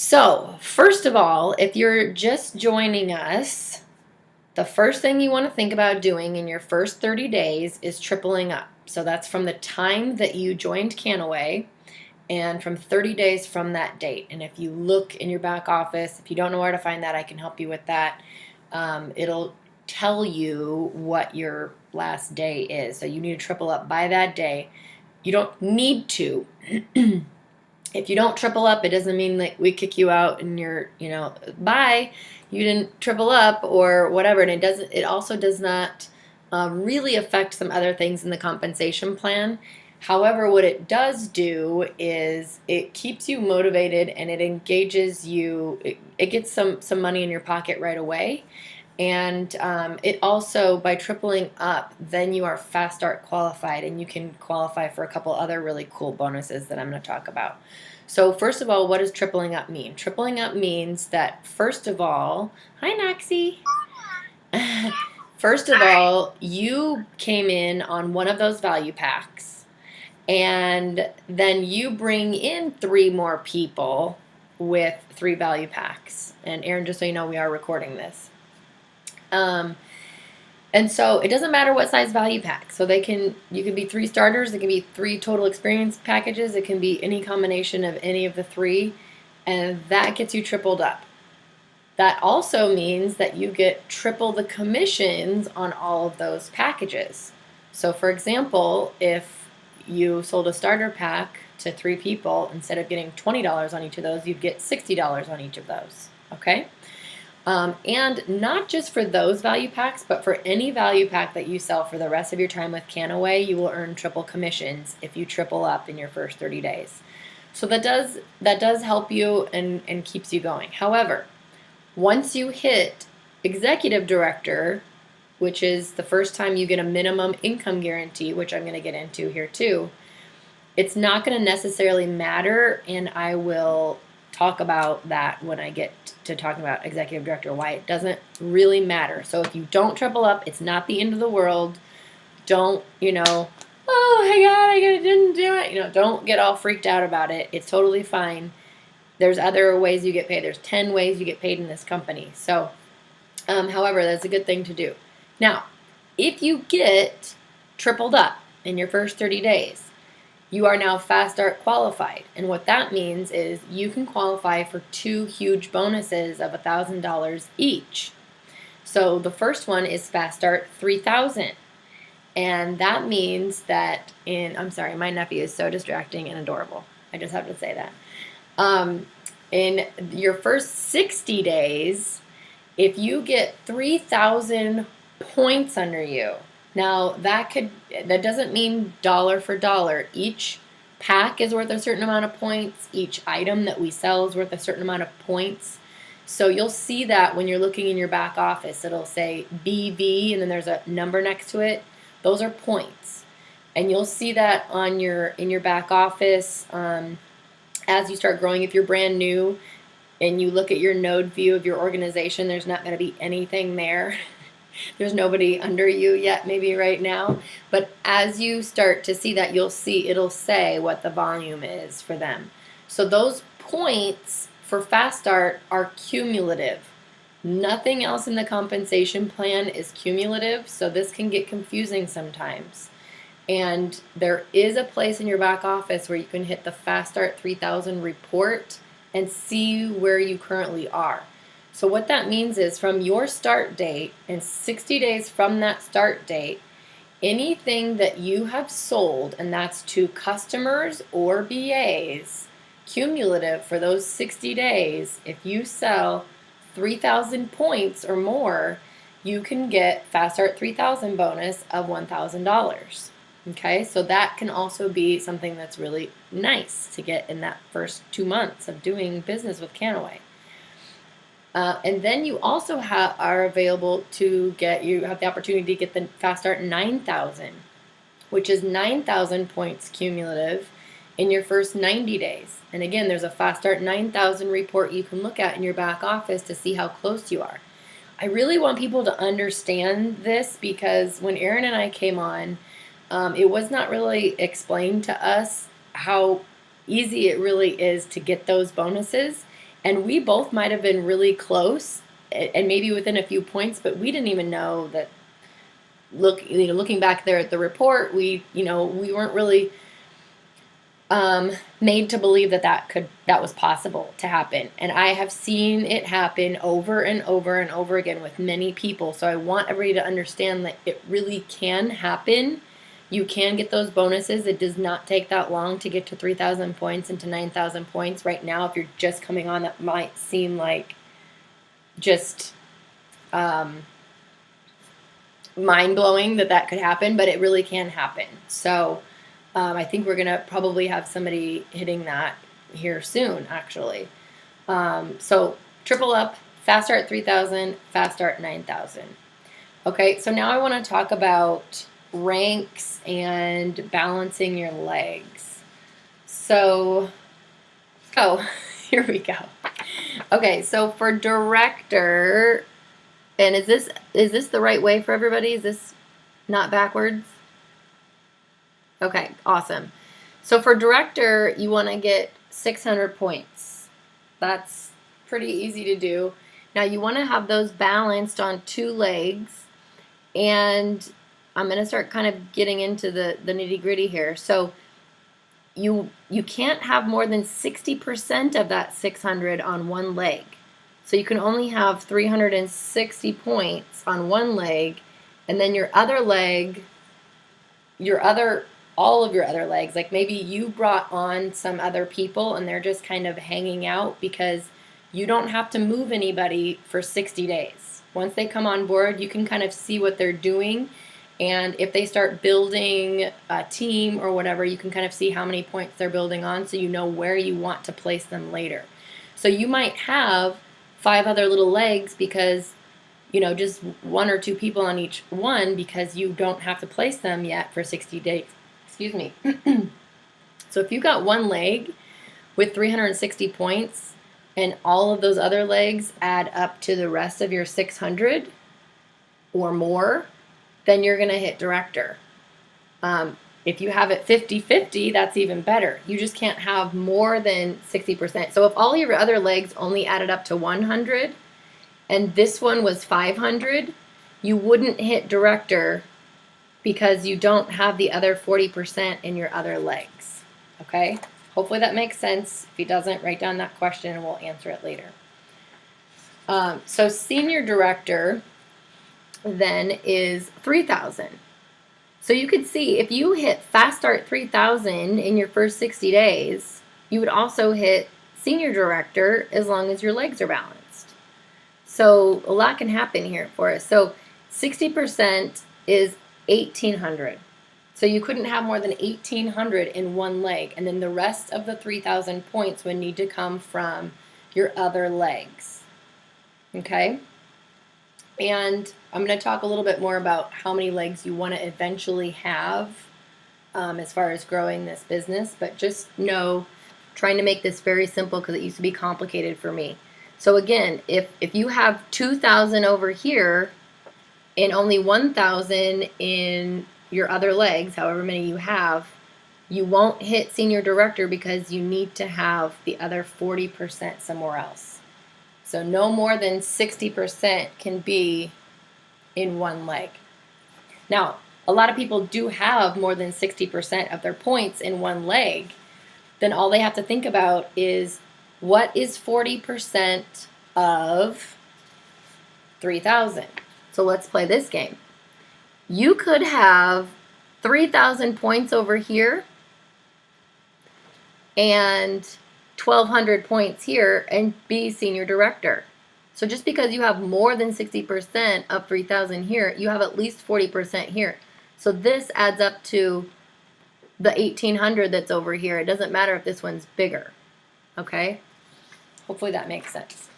So, first of all, if you're just joining us, the first thing you want to think about doing in your first 30 days is tripling up. So that's from the time that you joined Kannaway and from 30 days from that date. And if you look in your back office, if you don't know where to find that, I can help you with that. It'll tell you what your last day is. So you need to triple up by that day. You don't need to. If you don't triple up, it doesn't mean that we kick you out and you're, bye, you didn't triple up or whatever. And it also does not really affect some other things in the compensation plan. However, what it does do is it keeps you motivated and it engages you. It gets some money in your pocket right away. And it also, by tripling up, then you are Fast Start qualified, and you can qualify for a couple other really cool bonuses that I'm going to talk about. So first of all, what does tripling up mean? Tripling up means that, first of all, hi Noxie. First of all, you came in on one of those value packs, and then you bring in 3 more people with 3 value packs. And Erin, just so you know, we are recording this. And so it doesn't matter what size value pack. So you can be 3 starters, it can be 3 total experience packages, it can be any combination of any of the 3, and that gets you tripled up. That also means that you get triple the commissions on all of those packages. So for example, if you sold a starter pack to 3 people, instead of getting $20 on each of those, you'd get $60 on each of those. Okay? And not just for those value packs, but for any value pack that you sell for the rest of your time with Kannaway, you will earn triple commissions if you triple up in your first 30 days. So that does help you and keeps you going. However, once you hit executive director, which is the first time you get a minimum income guarantee, which I'm going to get into here too, it's not going to necessarily matter, and I will talk about that when I get to talking about executive director, why it doesn't really matter. So if you don't triple up, it's not the end of the world. Don't, oh my God, I didn't do it. Don't get all freaked out about it. It's totally fine. There's other ways you get paid. There's 10 ways you get paid in this company. So, however, that's a good thing to do. Now, if you get tripled up in your first 30 days, you are now Fast Start qualified. And what that means is you can qualify for 2 huge bonuses of $1,000 each. So the first one is Fast Start 3000. And that means that I'm sorry, my nephew is so distracting and adorable. I just have to say that. In your first 60 days, if you get 3,000 points under you, now that doesn't mean dollar for dollar. Each pack is worth a certain amount of points. Each item that we sell is worth a certain amount of points. So you'll see that when you're looking in your back office, it'll say BV and then there's a number next to it. Those are points. And you'll see that in your back office as you start growing. If you're brand new and you look at your node view of your organization, there's not going to be anything there. There's nobody under you yet, maybe right now. But as you start to see that, you'll see it'll say what the volume is for them. So those points for Fast Start are cumulative. Nothing else in the compensation plan is cumulative, so this can get confusing sometimes. And there is a place in your back office where you can hit the Fast Start 3000 report and see where you currently are. So what that means is from your start date and 60 days from that start date, anything that you have sold, and that's to customers or BAs, cumulative for those 60 days, if you sell 3,000 points or more, you can get Fast Start 3000 bonus of $1,000. Okay, so that can also be something that's really nice to get in that first 2 months of doing business with Kannaway. And then you also are available to you have the opportunity to get the Fast Start 9000, which is 9,000 points cumulative in your first 90 days. And again, there's a Fast Start 9000 report you can look at in your back office to see how close you are. I really want people to understand this because when Erin and I came on, it was not really explained to us how easy it really is to get those bonuses. And we both might have been really close and maybe within a few points, but we didn't even know that. Looking back there at the report, we weren't really made to believe that was possible to happen. And I have seen it happen over and over and over again with many people. So I want everybody to understand that it really can happen. You can get those bonuses. It does not take that long to get to 3,000 points and to 9,000 points. Right now, if you're just coming on, that might seem like just mind-blowing that could happen, but it really can happen. So I think we're going to probably have somebody hitting that here soon, actually. So triple up, fast start 3,000, fast start 9,000. Okay, so now I want to talk about ranks and balancing your legs. So, here we go. Okay, so for director, and is this the right way for everybody? Is this not backwards? Okay, awesome. So for director, you want to get 600 points. That's pretty easy to do. Now you want to have those balanced on 2 legs, and I'm going to start kind of getting into the nitty-gritty here. So you can't have more than 60% of that 600 on one leg. So you can only have 360 points on one leg, and then your other leg, all of your other legs, like maybe you brought on some other people and they're just kind of hanging out because you don't have to move anybody for 60 days. Once they come on board, you can kind of see what they're doing, and if they start building a team or whatever, you can kind of see how many points they're building on, so you know where you want to place them later. So you might have 5 other little legs because just 1 or 2 people on each one, because you don't have to place them yet for 60 days. Excuse me. So if you got 1 leg with 360 points and all of those other legs add up to the rest of your 600 or more, then you're going to hit director. If you have it 50-50, that's even better. You just can't have more than 60%. So if all your other legs only added up to 100 and this one was 500, you wouldn't hit director because you don't have the other 40% in your other legs. Okay? Hopefully that makes sense. If it doesn't, write down that question and we'll answer it later. So senior director then is 3,000. So you could see if you hit fast start 3,000 in your first 60 days, you would also hit senior director as long as your legs are balanced. So a lot can happen here for us. So 60% is 1,800. So you couldn't have more than 1,800 in one leg, and then the rest of the 3,000 points would need to come from your other legs. Okay? And I'm going to talk a little bit more about how many legs you want to eventually have as far as growing this business. But just know, trying to make this very simple because it used to be complicated for me. So again, if you have 2,000 over here and only 1,000 in your other legs, however many you have, you won't hit senior director because you need to have the other 40% somewhere else. So no more than 60% can be in one leg. Now, a lot of people do have more than 60% of their points in one leg. Then all they have to think about is, what is 40% of 3,000? So let's play this game. You could have 3,000 points over here and 1,200 points here and be senior director. So just because you have more than 60% of 3,000 here, you have at least 40% here. So this adds up to the 1,800 that's over here. It doesn't matter if this one's bigger. Okay? Hopefully that makes sense.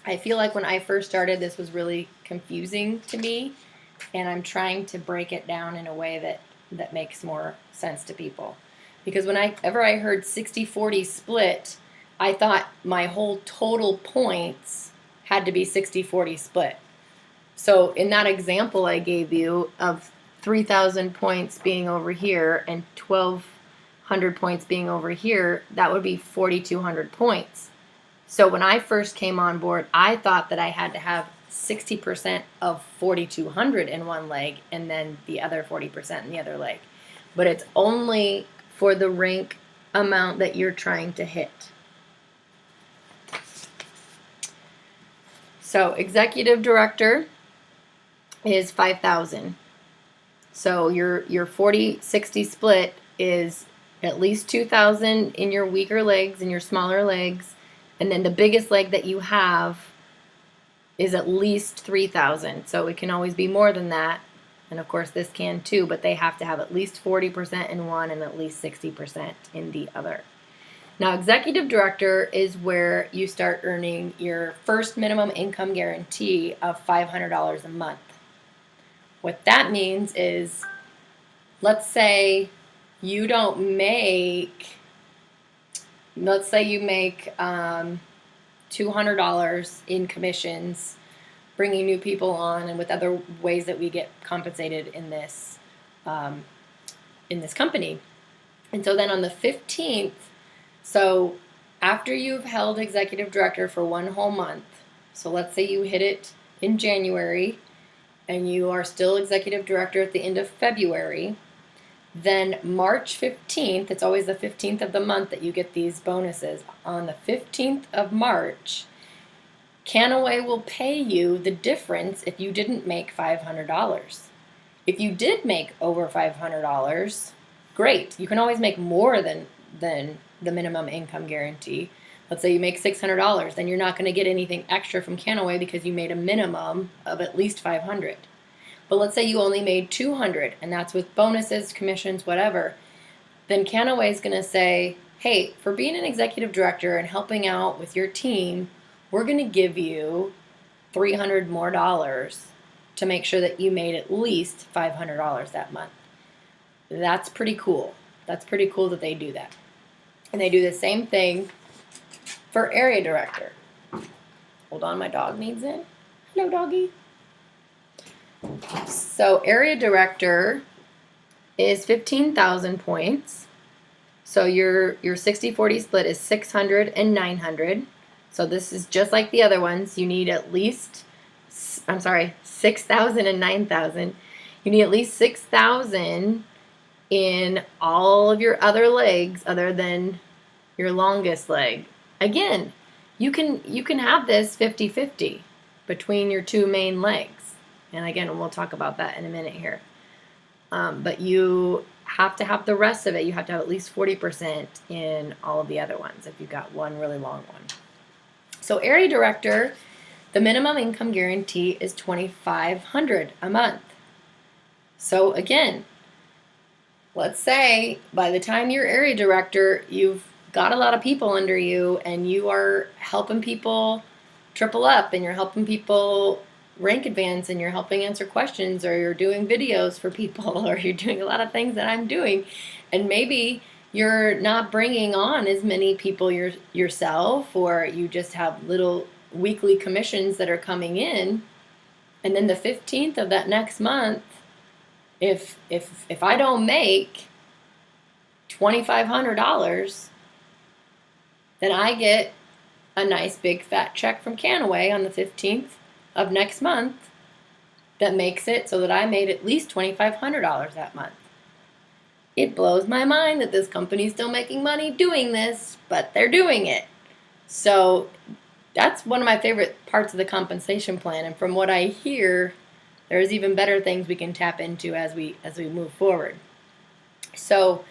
I feel like when I first started, this was really confusing to me, and I'm trying to break it down in a way that makes more sense to people. Because whenever I heard 60-40 split, I thought my whole total points had to be 60-40 split. So in that example I gave you of 3,000 points being over here and 1,200 points being over here, that would be 4,200 points. So when I first came on board, I thought that I had to have 60% of 4,200 in one leg and then the other 40% in the other leg. But it's only for the rank amount that you're trying to hit. So executive director is 5,000. So your 40-60 split is at least 2,000 in your weaker legs and your smaller legs, and then the biggest leg that you have is at least 3,000. So it can always be more than that, and of course this can too, but they have to have at least 40% in one and at least 60% in the other. Now, executive director is where you start earning your first minimum income guarantee of $500 a month. What that means is, let's say you don't make, let's say you make $200 in commissions, bringing new people on, and with other ways that we get compensated in this company. And so then on the 15th, so after you've held executive director for one whole month, so let's say you hit it in January and you are still executive director at the end of February, then March 15th, it's always the 15th of the month that you get these bonuses. On the 15th of March, Kannaway will pay you the difference if you didn't make $500. If you did make over $500, great. You can always make more than the minimum income guarantee. Let's say you make $600, then you're not going to get anything extra from Kannaway because you made a minimum of at least $500. But let's say you only made $200, and that's with bonuses, commissions, whatever. Then Kannaway is going to say, hey, for being an executive director and helping out with your team, we're going to give you $300 more to make sure that you made at least $500 that month. That's pretty cool. That's pretty cool that they do that. And they do the same thing for area director. Hold on, my dog needs in. Hello, doggy. So area director is 15,000 points. So your 60-40 split is 600 and 900. So this is just like the other ones. You need at least, 6,000 and 9,000. You need at least 6,000 in all of your other legs other than your longest leg. Again, you can have this 50-50 between your two main legs. And again, we'll talk about that in a minute here. But you have to have the rest of it. You have to have at least 40% in all of the other ones if you've got one really long one. So area director, the minimum income guarantee is $2,500 a month. So again, let's say by the time you're area director, you've got a lot of people under you and you are helping people triple up and you're helping people rank advance and you're helping answer questions or you're doing videos for people or you're doing a lot of things that I'm doing, and maybe you're not bringing on as many people yourself, or you just have little weekly commissions that are coming in, and then the 15th of that next month, if I don't make $2,500, then I get a nice big fat check from Kannaway on the 15th of next month that makes it so that I made at least $2,500 that month. It blows my mind that this company's still making money doing this, but they're doing it. So that's one of my favorite parts of the compensation plan, and from what I hear, there's even better things we can tap into as we move forward. So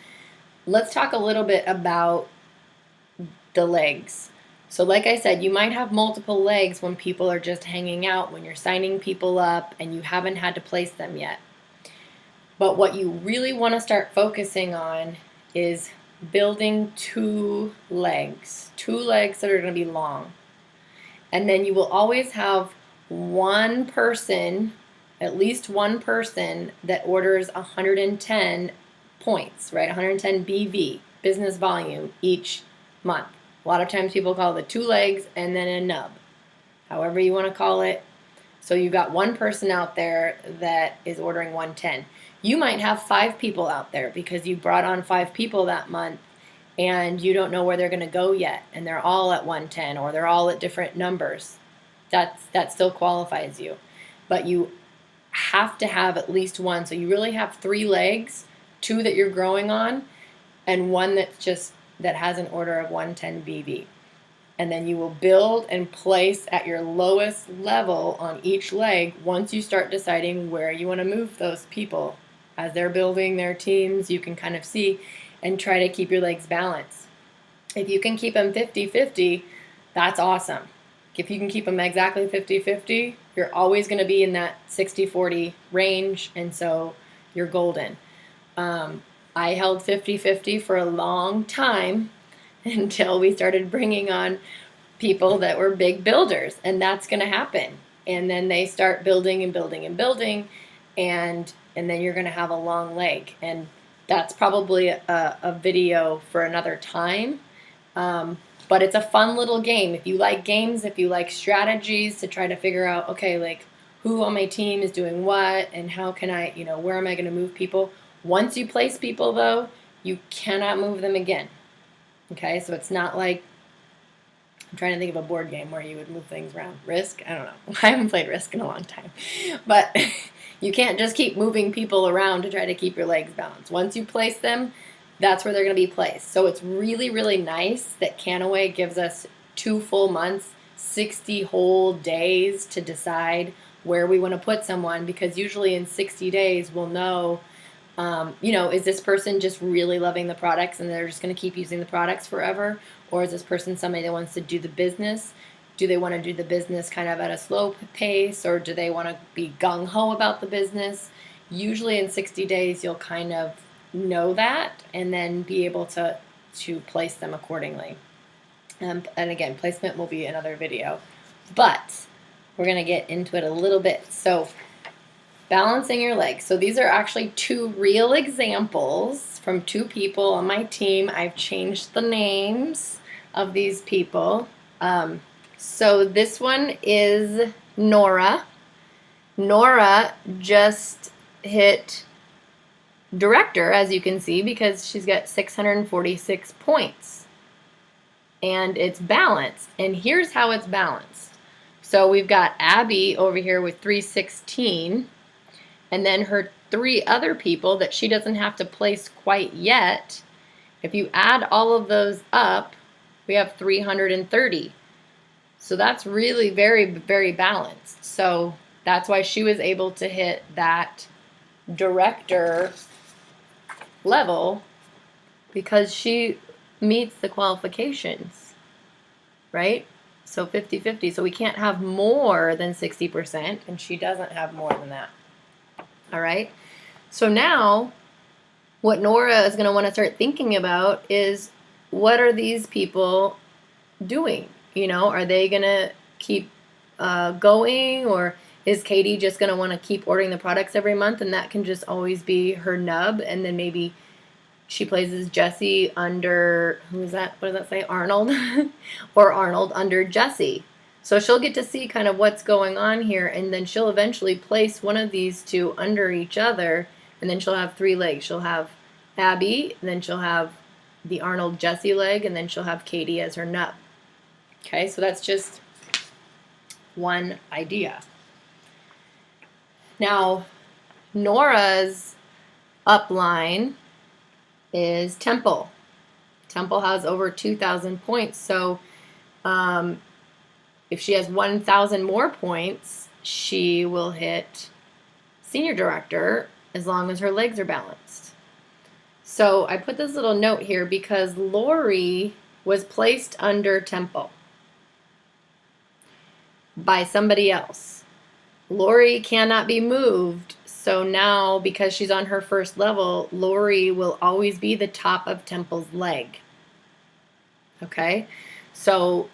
let's talk a little bit about the legs. So like I said, you might have multiple legs when people are just hanging out, when you're signing people up and you haven't had to place them yet. But what you really want to start focusing on is building two legs that are going to be long. And then you will always have one person, at least one person, that orders 110 points, right? 110 BV, business volume, each month. A lot of times people call it the two legs and then a nub, however you want to call it. So you've got one person out there that is ordering 110. You might have 5 people out there because you brought on 5 people that month, and you don't know where they're going to go yet, and they're all at 110 or they're all at different numbers, that still qualifies you. But you have to have at least one. So you really have 3 legs, 2 that you're growing on, and 1 that has an order of 110 BV. And then you will build and place at your lowest level on each leg once you start deciding where you want to move those people. As they're building their teams, you can kind of see and try to keep your legs balanced. If you can keep them 50-50, that's awesome. If you can keep them exactly 50-50, you're always going to be in that 60-40 range, and so you're golden. I held 50-50 for a long time until we started bringing on people that were big builders, and that's going to happen. And then they start building and building and building, and then you're going to have a long leg. And that's probably a video for another time. But it's a fun little game. If you like games, if you like strategies to try to figure out, okay, like who on my team is doing what and how can I, where am I going to move people? Once you place people, though, you cannot move them again. Okay, so it's not like, I'm trying to think of a board game where you would move things around. Risk? I don't know. I haven't played Risk in a long time. But you can't just keep moving people around to try to keep your legs balanced. Once you place them, that's where they're going to be placed. So it's really, really nice that Kannaway gives us 2 full months, 60 whole days to decide where we want to put someone, because usually in 60 days we'll know, is this person just really loving the products and they're just going to keep using the products forever? Or is this person somebody that wants to do the business? Do they want to do the business kind of at a slow pace, or do they want to be gung-ho about the business? Usually in 60 days you'll kind of know that and then be able to place them accordingly. And again, placement will be another video. But we're going to get into it a little bit. So balancing your legs. So these are actually 2 real examples from 2 people on my team. I've changed the names of these people. So this one is Nora. Nora just hit director, as you can see, because she's got 646 points. And it's balanced. And here's how it's balanced. So we've got Abby over here with 316. And then her 3 other people that she doesn't have to place quite yet, if you add all of those up, we have 330. So that's really very, very balanced. So that's why she was able to hit that director level, because she meets the qualifications, right? So 50-50. So we can't have more than 60%, and she doesn't have more than that. All right. So now what Nora is going to want to start thinking about is, what are these people doing? Are they going to keep going, or is Katie just going to want to keep ordering the products every month, and that can just always be her nub, and then maybe she places Jesse under, who is that? What does that say? Arnold? Or Arnold under Jesse. So she'll get to see kind of what's going on here, and then she'll eventually place one of these 2 under each other, and then she'll have 3 legs. She'll have Abby, and then she'll have the Arnold Jesse leg, and then she'll have Katie as her nub. Okay, so that's just one idea. Now, Nora's upline is Temple. Temple has over 2,000 points, so if she has 1,000 more points, she will hit senior director as long as her legs are balanced. So I put this little note here because Lori was placed under Temple by somebody else. Lori cannot be moved, so now because she's on her first level, Lori will always be the top of Temple's leg. Okay, so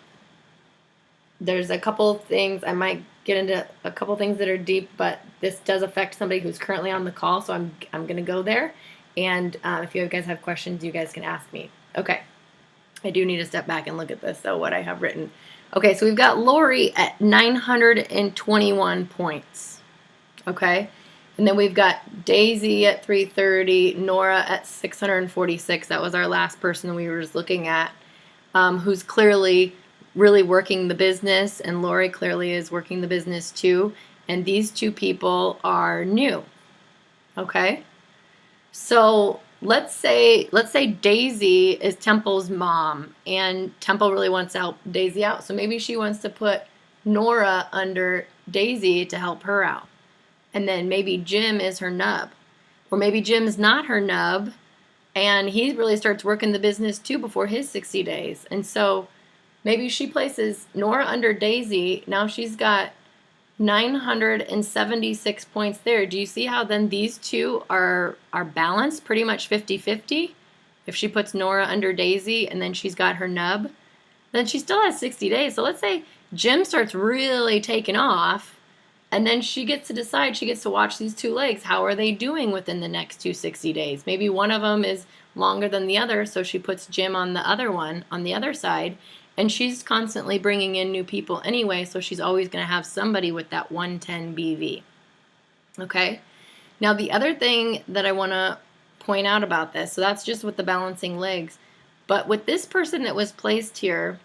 there's a couple things, I might get into a couple things that are deep, but this does affect somebody who's currently on the call, so I'm going to go there. And if you guys have questions, you guys can ask me. Okay, I do need to step back and look at this, though, what I have written. Okay, so we've got Lori at 921 points. Okay, And then we've got Daisy at 330, Nora at 646. That was our last person we were just looking at, who's clearly really working the business, and Lori clearly is working the business too. And these two people are new. Okay? So let's say Daisy is Temple's mom, and Temple really wants to help Daisy out. So maybe she wants to put Nora under Daisy to help her out. And then maybe Jim is her nub. Or maybe Jim's not her nub, and he really starts working the business too before his 60 days. And so maybe she places Nora under Daisy. Now she's got 976 points there. Do you see how then these two are balanced pretty much 50-50? If she puts Nora under Daisy and then she's got her nub, then she still has 60 days. So let's say Jim starts really taking off, and then she gets to decide, she gets to watch these two legs. How are they doing within the next 260 days? Maybe one of them is longer than the other, so she puts Jim on the other one, on the other side. And she's constantly bringing in new people anyway, so she's always going to have somebody with that 110 BV. Okay? Now, the other thing that I want to point out about this, so that's just with the balancing legs. But with this person that was placed here,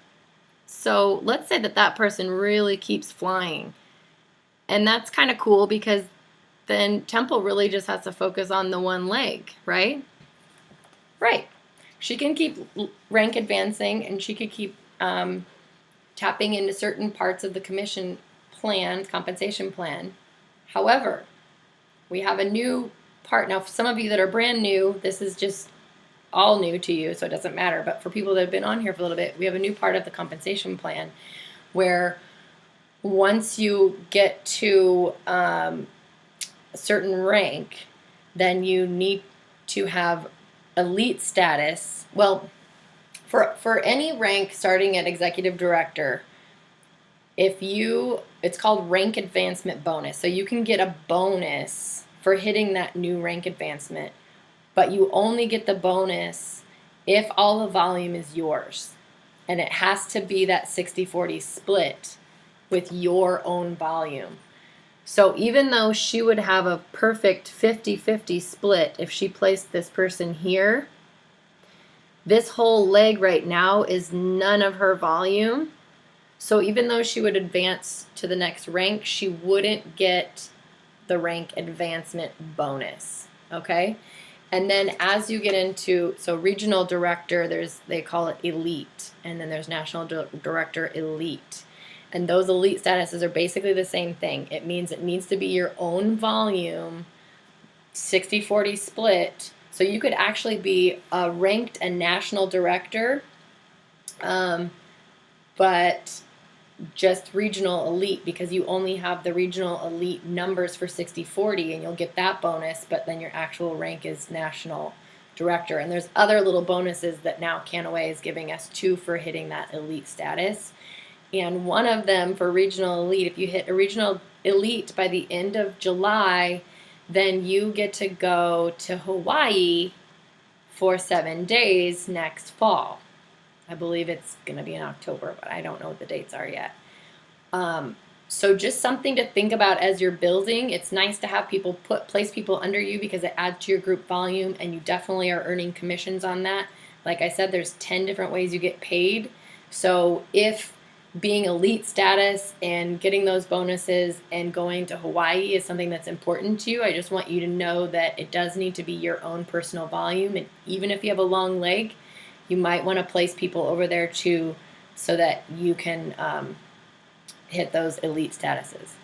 so let's say that person really keeps flying. And that's kind of cool because then Temple really just has to focus on the one leg, right? Right. She can keep rank advancing, and she could keep tapping into certain parts of the commission plan, compensation plan. However, we have a new part. Now, for some of you that are brand new, this is just all new to you, so it doesn't matter. But for people that have been on here for a little bit, we have a new part of the compensation plan where once you get to a certain rank, then you need to have elite status. Well, for any rank starting at executive director, it's called rank advancement bonus. So you can get a bonus for hitting that new rank advancement, but you only get the bonus if all the volume is yours. And it has to be that 60-40 split with your own volume. So even though she would have a perfect 50-50 split if she placed this person here, this whole leg right now is none of her volume. So even though she would advance to the next rank, she wouldn't get the rank advancement bonus, okay? And then as you get into, so regional director, they call it elite, and then there's national director elite. And those elite statuses are basically the same thing. It means it needs to be your own volume, 60-40 split. So you could actually be ranked a national director, but just regional elite, because you only have the regional elite numbers for 60-40, and you'll get that bonus, but then your actual rank is national director. And there's other little bonuses that now Kannaway is giving us too for hitting that elite status. And one of them for regional elite, if you hit a regional elite by the end of July, then you get to go to Hawaii for 7 days next fall. I believe it's going to be in October, but I don't know what the dates are yet. So just something to think about as you're building. It's nice to have people place people under you because it adds to your group volume, and you definitely are earning commissions on that. Like I said, there's 10 different ways you get paid. So if being elite status and getting those bonuses and going to Hawaii is something that's important to you, I just want you to know that it does need to be your own personal volume. And even if you have a long leg, you might want to place people over there too so that you can hit those elite statuses.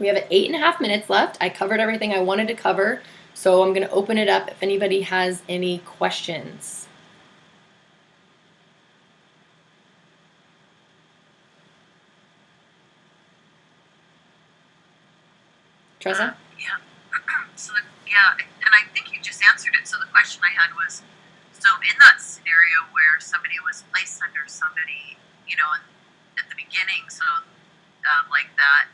We have 8.5 minutes left. I covered everything I wanted to cover, so I'm going to open it up if anybody has any questions. Tressa? Yeah. And I think you just answered it. So the question I had was, so in that scenario where somebody was placed under somebody, at the beginning, so like that,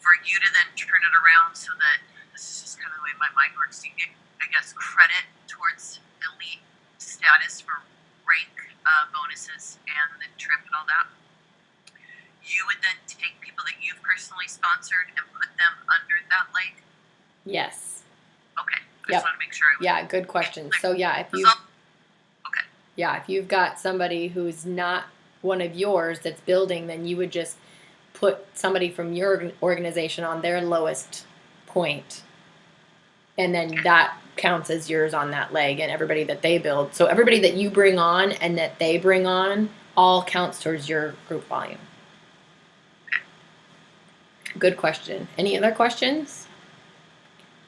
for you to then turn it around so that, this is just kind of the way my mind works, you get, I guess, credit towards elite status for rank bonuses and the trip and all that. You would then take people that you've personally sponsored and put them under that leg? Yes. Okay. I Yep. just want to make sure I was. Yeah, good question. So yeah, if you Okay. yeah, if you've got somebody who's not one of yours that's building, then you would just put somebody from your organization on their lowest point, and then that counts as yours on that leg, and everybody that they build. So everybody that you bring on and that they bring on all counts towards your group volume. Good question. Any other questions?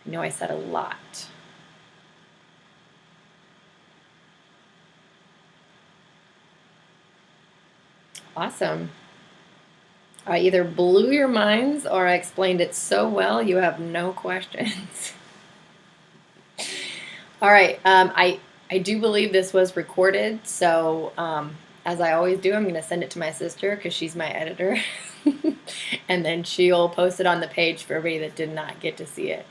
I know I said a lot. Awesome. I either blew your minds or I explained it so well you have no questions. All right. I do believe this was recorded, so as I always do, I'm going to send it to my sister because she's my editor, and then she'll post it on the page for everybody that did not get to see it.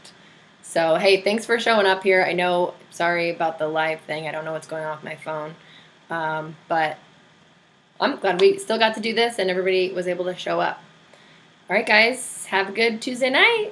So hey, thanks for showing up here. I know, sorry about the live thing. I don't know what's going on with my phone, but I'm glad we still got to do this and everybody was able to show up. All right, guys, have a good Tuesday night.